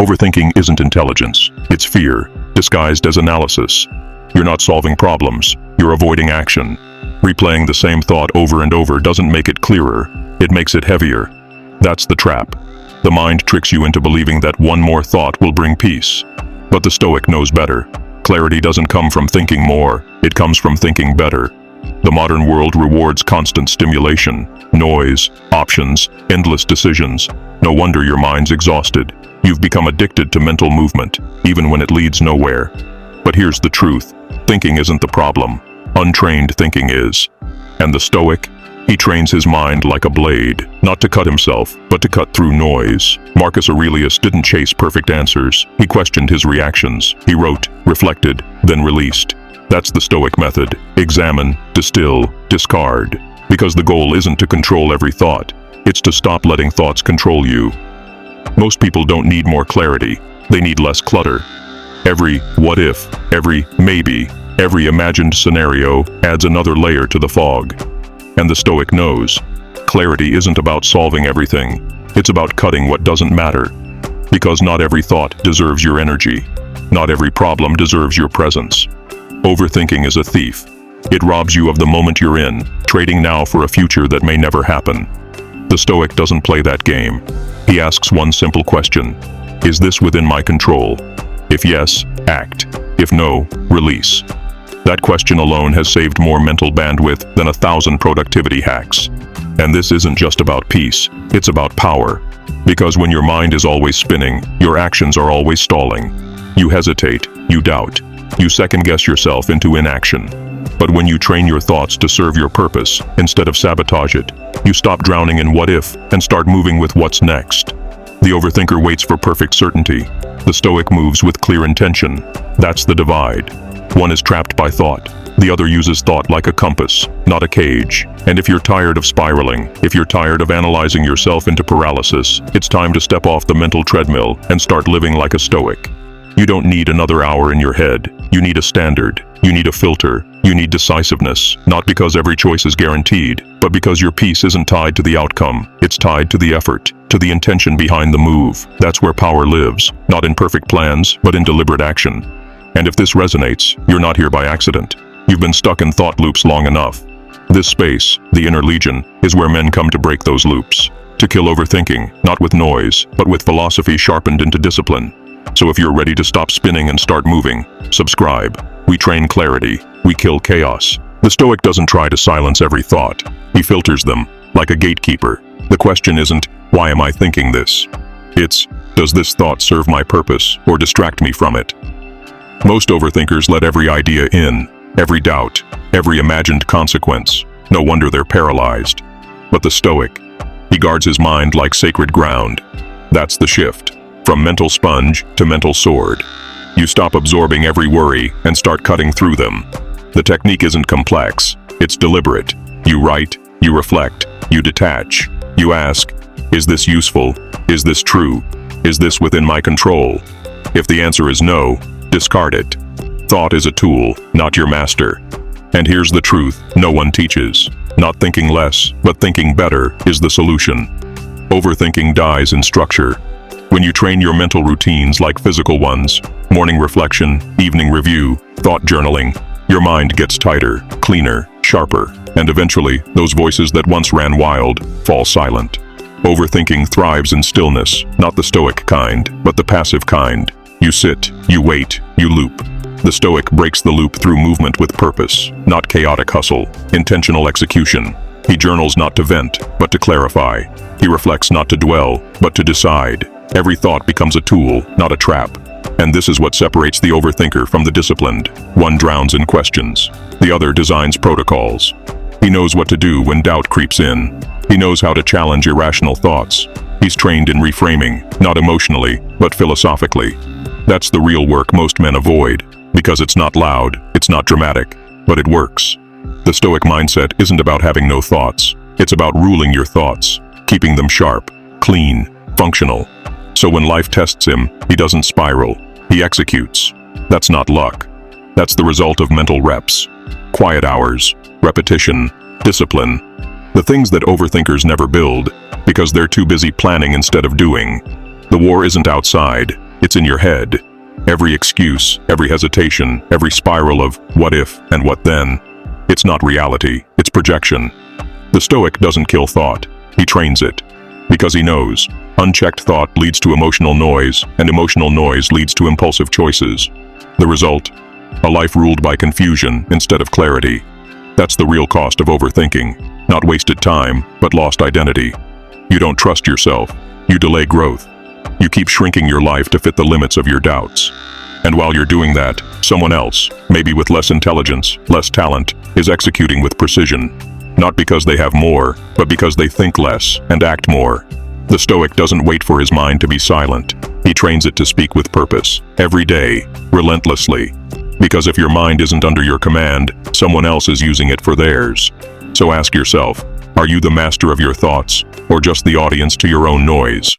Overthinking isn't intelligence, it's fear, disguised as analysis. You're not solving problems, you're avoiding action. Replaying the same thought over and over doesn't make it clearer, it makes it heavier. That's the trap. The mind tricks you into believing that one more thought will bring peace. But the Stoic knows better. Clarity doesn't come from thinking more, it comes from thinking better. The modern world rewards constant stimulation, noise, options, endless decisions. No wonder your mind's exhausted. You've become addicted to mental movement, even when it leads nowhere. But here's the truth. Thinking isn't the problem. Untrained thinking is. And the Stoic? He trains his mind like a blade, not to cut himself, but to cut through noise. Marcus Aurelius didn't chase perfect answers. He questioned his reactions. He wrote, reflected, then released. That's the Stoic method. Examine, distill, discard. Because the goal isn't to control every thought. It's to stop letting thoughts control you. Most people don't need more clarity. They need less clutter. Every what if, every maybe, every imagined scenario adds another layer to the fog. And the Stoic knows. Clarity isn't about solving everything. It's about cutting what doesn't matter. Because not every thought deserves your energy. Not every problem deserves your presence. Overthinking is a thief. It robs you of the moment you're in, trading now for a future that may never happen. The Stoic doesn't play that game. He asks one simple question. Is this within my control? If yes, act. If no, release. That question alone has saved more mental bandwidth than 1,000 productivity hacks. And this isn't just about peace, it's about power. Because when your mind is always spinning, your actions are always stalling. You hesitate, you doubt, you second-guess yourself into inaction. But when you train your thoughts to serve your purpose, instead of sabotage it, you stop drowning in what if and start moving with what's next. The overthinker waits for perfect certainty. The Stoic moves with clear intention. That's the divide. One is trapped by thought. The other uses thought like a compass, not a cage. And if you're tired of spiraling, if you're tired of analyzing yourself into paralysis, it's time to step off the mental treadmill and start living like a Stoic. You don't need another hour in your head. You need a standard. You need a filter. You need decisiveness, not because every choice is guaranteed, but because your peace isn't tied to the outcome. It's tied to the effort, to the intention behind the move. That's where power lives, not in perfect plans, but in deliberate action. And if this resonates, you're not here by accident. You've been stuck in thought loops long enough. This space, the inner legion, is where men come to break those loops. To kill overthinking, not with noise, but with philosophy sharpened into discipline. So if you're ready to stop spinning and start moving, subscribe. We train clarity. We kill chaos. The Stoic doesn't try to silence every thought. He filters them, like a gatekeeper. The question isn't, why am I thinking this? It's, does this thought serve my purpose or distract me from it? Most overthinkers let every idea in, every doubt, every imagined consequence. No wonder they're paralyzed. But the Stoic, he guards his mind like sacred ground. That's the shift, from mental sponge to mental sword. You stop absorbing every worry and start cutting through them. The technique isn't complex, it's deliberate. You write, you reflect, you detach. You ask, is this useful? Is this true? Is this within my control? If the answer is no, discard it. Thought is a tool, not your master. And here's the truth no one teaches. Not thinking less, but thinking better is the solution. Overthinking dies in structure. When you train your mental routines like physical ones, morning reflection, evening review, thought journaling, your mind gets tighter, cleaner, sharper, and eventually, those voices that once ran wild fall silent. Overthinking thrives in stillness, not the Stoic kind, but the passive kind. You sit, you wait, you loop. The Stoic breaks the loop through movement with purpose, not chaotic hustle, intentional execution. He journals not to vent, but to clarify. He reflects not to dwell, but to decide. Every thought becomes a tool, not a trap. And this is what separates the overthinker from the disciplined. One drowns in questions. The other designs protocols. He knows what to do when doubt creeps in. He knows how to challenge irrational thoughts. He's trained in reframing, not emotionally, but philosophically. That's the real work most men avoid, because it's not loud, it's not dramatic, but it works. The Stoic mindset isn't about having no thoughts. It's about ruling your thoughts, keeping them sharp, clean, functional. So when life tests him, he doesn't spiral, he executes. That's not luck. That's the result of mental reps. Quiet hours, repetition, discipline. The things that overthinkers never build, because they're too busy planning instead of doing. The war isn't outside, It's in your head. Every excuse, every hesitation, every spiral of what if and what then. It's not reality, it's projection. The Stoic doesn't kill thought, he trains it. Because he knows, unchecked thought leads to emotional noise, and emotional noise leads to impulsive choices. The result? A life ruled by confusion instead of clarity. That's the real cost of overthinking. Not wasted time, but lost identity. You don't trust yourself. You delay growth. You keep shrinking your life to fit the limits of your doubts. And while you're doing that, someone else, maybe with less intelligence, less talent, is executing with precision. Not because they have more, but because they think less and act more. The Stoic doesn't wait for his mind to be silent. He trains it to speak with purpose, every day, relentlessly. Because if your mind isn't under your command, someone else is using it for theirs. So ask yourself, are you the master of your thoughts, or just the audience to your own noise?